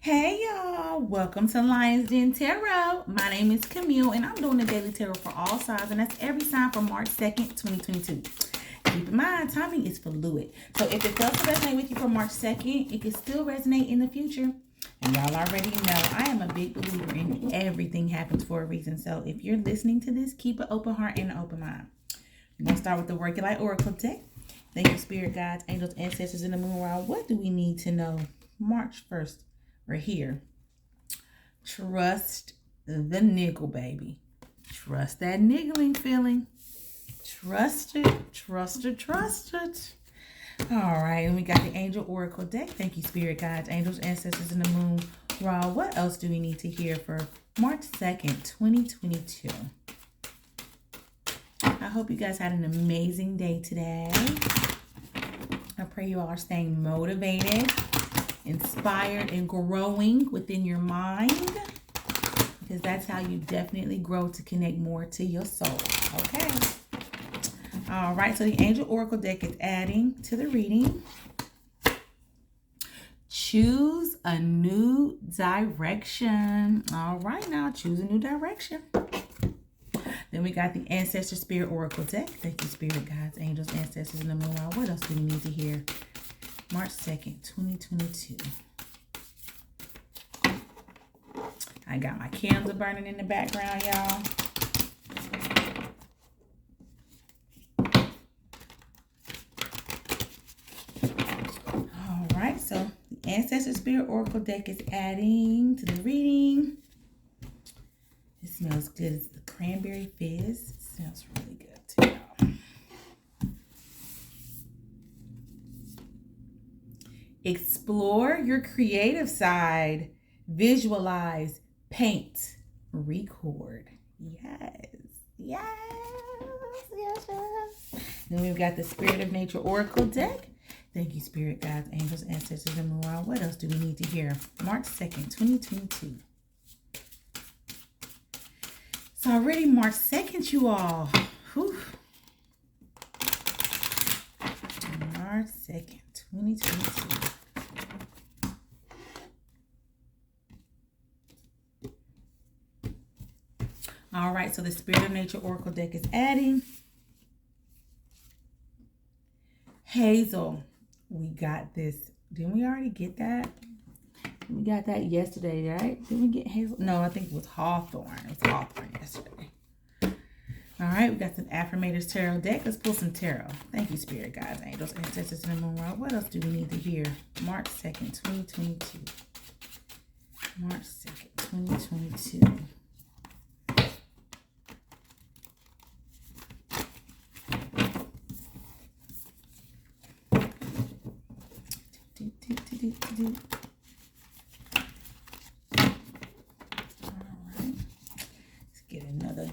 Hey y'all, welcome to Lions Den Tarot. My name is Camille and I'm doing the daily tarot for all signs, and that's every sign for March 2nd, 2022. Keep in mind, timing is fluid. So if it does resonate with you for March 2nd, it can still resonate in the future. And y'all already know I am a big believer in everything happens for a reason. So if you're listening to this, keep an open heart and an open mind. We're going to start with the Work Your Light Oracle deck. Thank you, Spirit Guides, Angels, Ancestors, and the Moon World. What do we need to know March 1st? We're here. Trust the niggle, baby. Trust that niggling feeling. Trust it. Trust it. Trust it. All right. And we got the Angel Oracle deck. Thank you, Spirit Guides, Angels, Ancestors, and the Moon. Raw, what else do we need to hear for March 2nd, 2022? I hope you guys had an amazing day today. I pray you all are staying motivated, inspired, and growing within your mind, because that's how you definitely grow to connect more to your soul. Okay. All right. So the Angel Oracle deck is adding to the reading. Choose a new direction. All right. Now choose a new direction. Then we got the Ancestor Spirit Oracle deck. Thank you, Spirit Guides, Angels, Ancestors, and the Moon. What else do we need to hear? March 2nd, 2022. I got my candle burning in the background, y'all. All right, so the Ancestor Spirit Oracle deck is adding to the reading. It smells good. It's the cranberry fizz. It smells really good too, y'all. Explore your creative side. Visualize, paint, record. Yes. Yes. Yes. Yes. Then we've got the Spirit of Nature Oracle deck. Thank you, Spirit Guides, Angels, Ancestors, and Moon. What else do we need to hear? March 2nd, 2022. It's already March 2nd, you all. Whew. March 2nd, 2022. All right, so the Spirit of Nature Oracle deck is adding. Hazel, we got this. Didn't we already get that? We got that yesterday, right? Did we get Hazel? No, I think it was Hawthorne. It was Hawthorne yesterday. All right, we got some Affirmators Tarot deck. Let's pull some tarot. Thank you, Spirit Guides, Angels, Ancestors, and the Moon World. What else do we need to hear? March 2nd, 2022. March 2nd, 2022.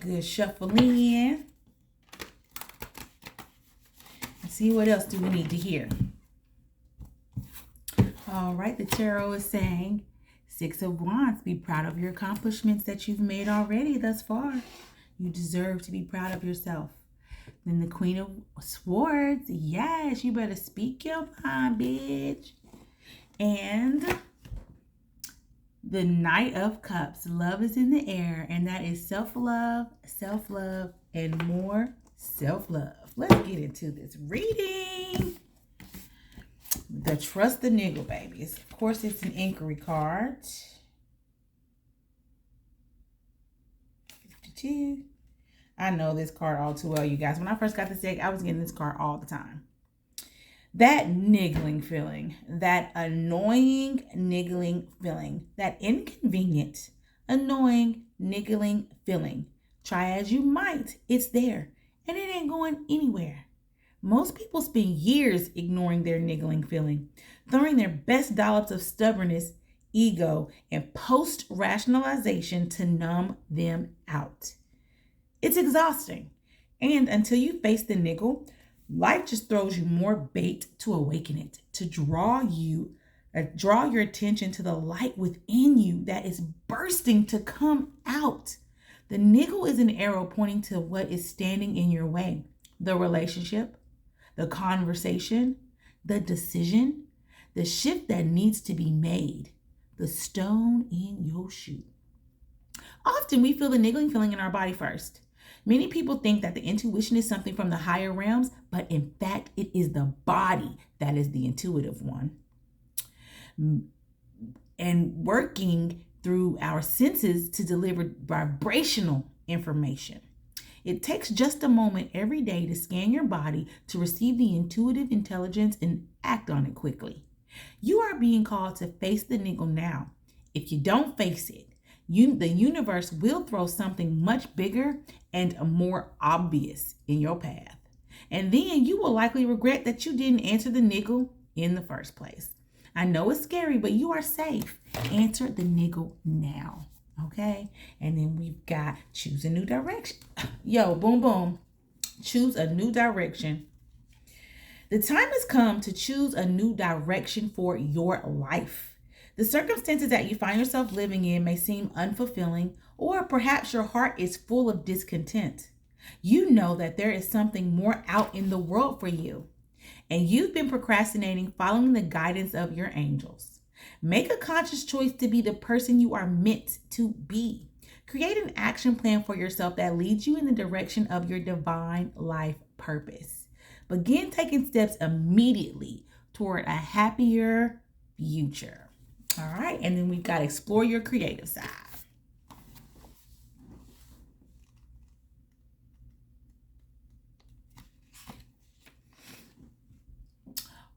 Good shuffle in. Let's see what else do we need to hear. All right, the tarot is saying, Six of Wands, be proud of your accomplishments that you've made already thus far. You deserve to be proud of yourself. Then the Queen of Swords, yes, you better speak your mind, bitch. And the Knight of Cups, love is in the air, and that is self-love, and more self-love. Let's get into this reading. The Trust the Niggle, baby. Of course, it's an inquiry card. 52. I know this card all too well, you guys. When I first got this deck, I was getting this card all the time. That niggling feeling, that annoying niggling feeling, that inconvenient, annoying niggling feeling. Try as you might, it's there, and it ain't going anywhere. Most people spend years ignoring their niggling feeling, throwing their best dollops of stubbornness, ego, and post-rationalization to numb them out. It's exhausting, and until you face the niggle, life just throws you more bait to awaken it, to draw your attention to the light within you that is bursting to come out. The niggle is an arrow pointing to what is standing in your way. The relationship, the conversation, the decision, the shift that needs to be made, the stone in your shoe. Often we feel the niggling feeling in our body first. Many people think that the intuition is something from the higher realms, but in fact, it is the body that is the intuitive one. And working through our senses to deliver vibrational information. It takes just a moment every day to scan your body to receive the intuitive intelligence and act on it quickly. You are being called to face the niggle now. If you don't face it, the universe will throw something much bigger and more obvious in your path. And then you will likely regret that you didn't answer the niggle in the first place. I know it's scary, but you are safe. Answer the niggle now. Okay? And then we've got choose a new direction. Yo, boom, boom. Choose a new direction. The time has come to choose a new direction for your life. The circumstances that you find yourself living in may seem unfulfilling, or perhaps your heart is full of discontent. You know that there is something more out in the world for you, and you've been procrastinating following the guidance of your angels. Make a conscious choice to be the person you are meant to be. Create an action plan for yourself that leads you in the direction of your divine life purpose. Begin taking steps immediately toward a happier future. All right, and then we've got explore your creative side.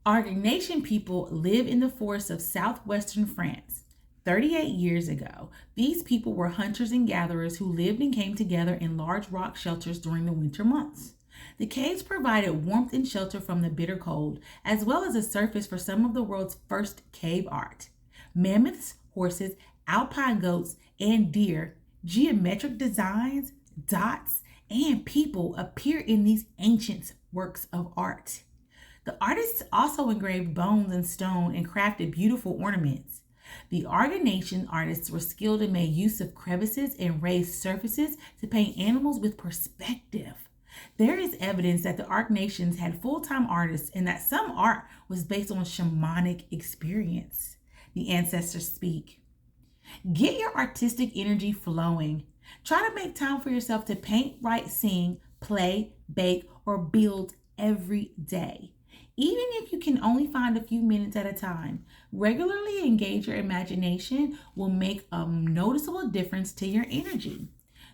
Argonation people live in the forests of southwestern France. 38 years ago, these people were hunters and gatherers who lived and came together in large rock shelters during the winter months. The caves provided warmth and shelter from the bitter cold, as well as a surface for some of the world's first cave art. Mammoths, horses, alpine goats, and deer, geometric designs, dots, and people appear in these ancient works of art. The artists also engraved bones and stone and crafted beautiful ornaments. The Argonation artists were skilled and made use of crevices and raised surfaces to paint animals with perspective. There is evidence that the Argonations had full-time artists and that some art was based on shamanic experience. The ancestors speak. Get your artistic energy flowing. Try to make time for yourself to paint, write, sing, play, bake, or build every day. Even if you can only find a few minutes at a time, regularly engage your imagination will make a noticeable difference to your energy.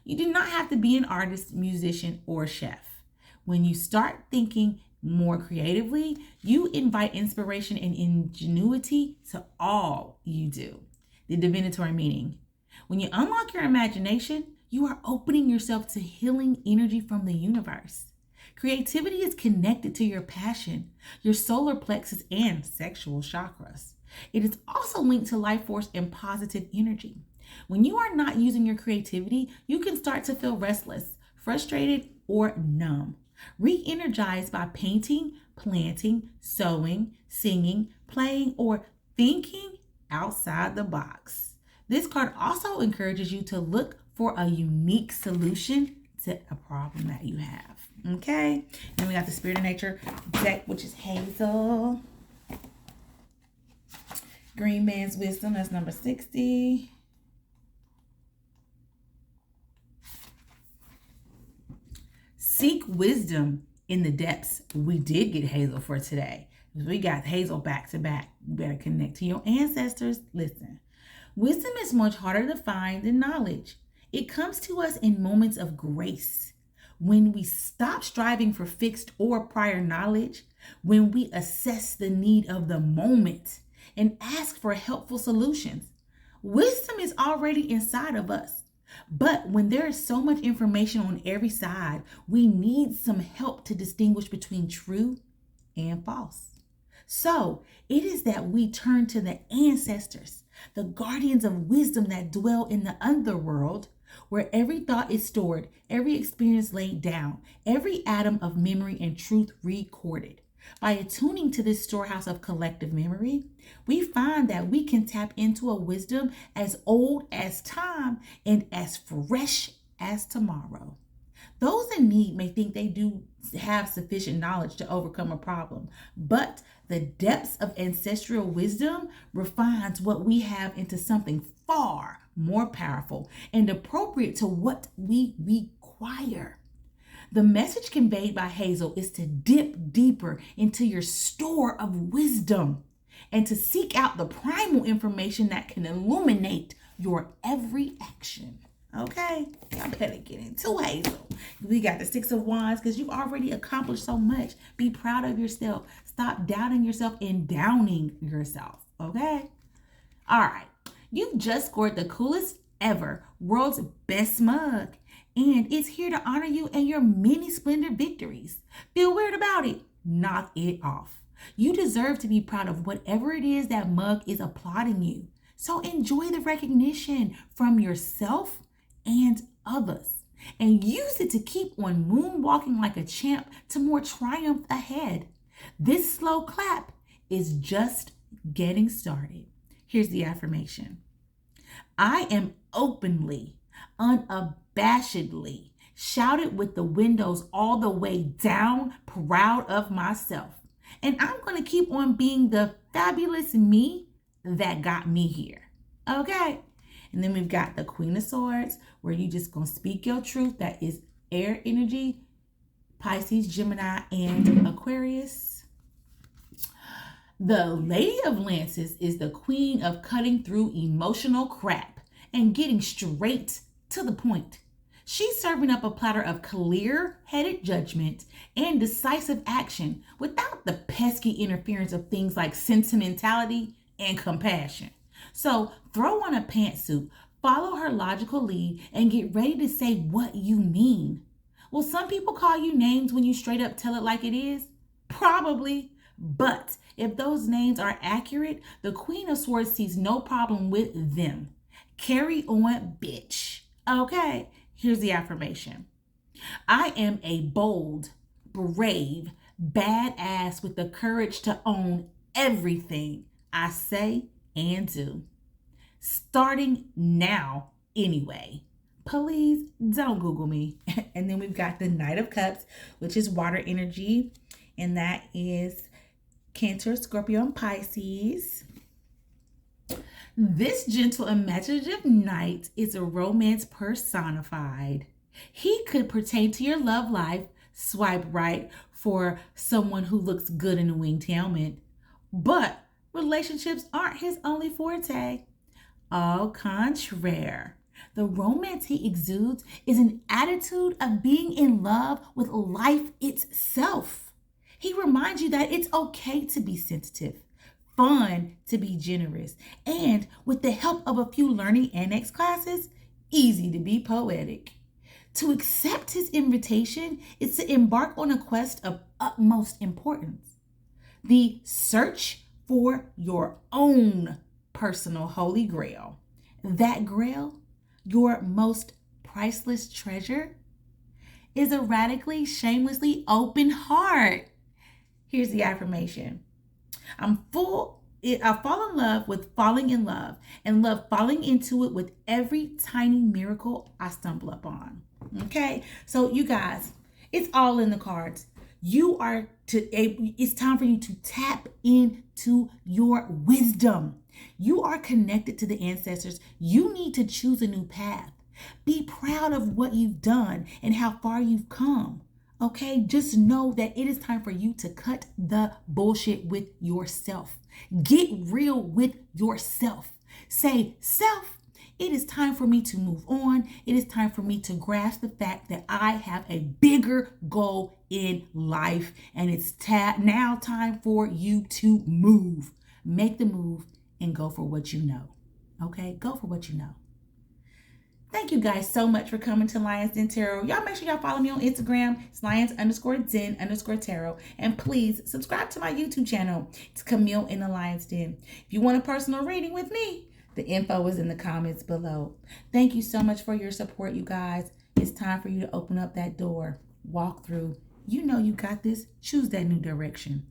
You do not have to be an artist, musician, or chef. When you start thinking more creatively, you invite inspiration and ingenuity to all you do. The divinatory meaning. When you unlock your imagination, you are opening yourself to healing energy from the universe. Creativity is connected to your passion, your solar plexus, and sexual chakras. It is also linked to life force and positive energy. When you are not using your creativity, you can start to feel restless, frustrated, or numb. Re-energized by painting, planting, sewing, singing, playing, or thinking outside the box. This card also encourages you to look for a unique solution to a problem that you have. Okay, then we got the Spirit of Nature deck, which is Hazel. Green Man's Wisdom, that's number 60. Seek wisdom in the depths. We did get Hazel for today. We got Hazel back to back. You better connect to your ancestors. Listen, wisdom is much harder to find than knowledge. It comes to us in moments of grace. When we stop striving for fixed or prior knowledge, when we assess the need of the moment and ask for helpful solutions. Wisdom is already inside of us. But when there is so much information on every side, we need some help to distinguish between true and false. So it is that we turn to the ancestors, the guardians of wisdom that dwell in the underworld, where every thought is stored, every experience laid down, every atom of memory and truth recorded. By attuning to this storehouse of collective memory, we find that we can tap into a wisdom as old as time and as fresh as tomorrow. Those in need may think they do have sufficient knowledge to overcome a problem, but the depths of ancestral wisdom refines what we have into something far more powerful and appropriate to what we require. The message conveyed by Hazel is to dip deeper into your store of wisdom and to seek out the primal information that can illuminate your every action. Okay, y'all better get into Hazel. We got the Six of Wands because you've already accomplished so much. Be proud of yourself. Stop doubting yourself and downing yourself. Okay? All right. You've just scored the coolest ever world's best mug. And it's here to honor you and your many splendid victories. Feel weird about it? Knock it off. You deserve to be proud of whatever it is that mug is applauding you. So enjoy the recognition from yourself and others, and use it to keep on moonwalking like a champ to more triumph ahead. This slow clap is just getting started. Here's the affirmation. I am openly, unabashedly, shouted with the windows all the way down, proud of myself. And I'm going to keep on being the fabulous me that got me here. Okay? And then we've got the Queen of Swords, where you just going to speak your truth. That is air energy, Pisces, Gemini, and Aquarius. The Lady of Lances is the queen of cutting through emotional crap and getting straight to the point. She's serving up a platter of clear-headed judgment and decisive action without the pesky interference of things like sentimentality and compassion. So throw on a pantsuit, follow her logical lead, and get ready to say what you mean. Will some people call you names when you straight up tell it like it is? Probably. But if those names are accurate, the Queen of Swords sees no problem with them. Carry on, bitch. Okay, here's the affirmation. I am a bold, brave, badass with the courage to own everything I say and do. Starting now, anyway. Please don't Google me. And then we've got the Knight of Cups, which is water energy, and that is Cancer, Scorpio, and Pisces. This gentle, imaginative knight is a romance personified. He could pertain to your love life. Swipe right for someone who looks good in a winged helmet. But relationships aren't his only forte. Au contraire, the romance he exudes is an attitude of being in love with life itself. He reminds you that it's okay to be sensitive, fun to be generous, and with the help of a few learning annex classes, easy to be poetic. To accept his invitation is to embark on a quest of utmost importance. The search for your own personal holy grail. That grail, your most priceless treasure, is a radically, shamelessly open heart. Here's the affirmation. I fall in love with falling in love and love falling into it with every tiny miracle I stumble upon. Okay, so you guys, it's all in the cards. It's time for you to tap into your wisdom. You are connected to the ancestors. You need to choose a new path. Be proud of what you've done and how far you've come. Okay, just know that it is time for you to cut the bullshit with yourself. Get real with yourself. Say, self, it is time for me to move on. It is time for me to grasp the fact that I have a bigger goal in life, and it's now time for you to move. Make the move and go for what you know. Okay, go for what you know. Thank you guys so much for coming to Lions Den Tarot. Y'all make sure y'all follow me on Instagram. It's Lions_Den_Tarot. And please subscribe to my YouTube channel. It's Camille in the Lions Den. If you want a personal reading with me, the info is in the comments below. Thank you so much for your support, you guys. It's time for you to open up that door. Walk through. You know you got this. Choose that new direction.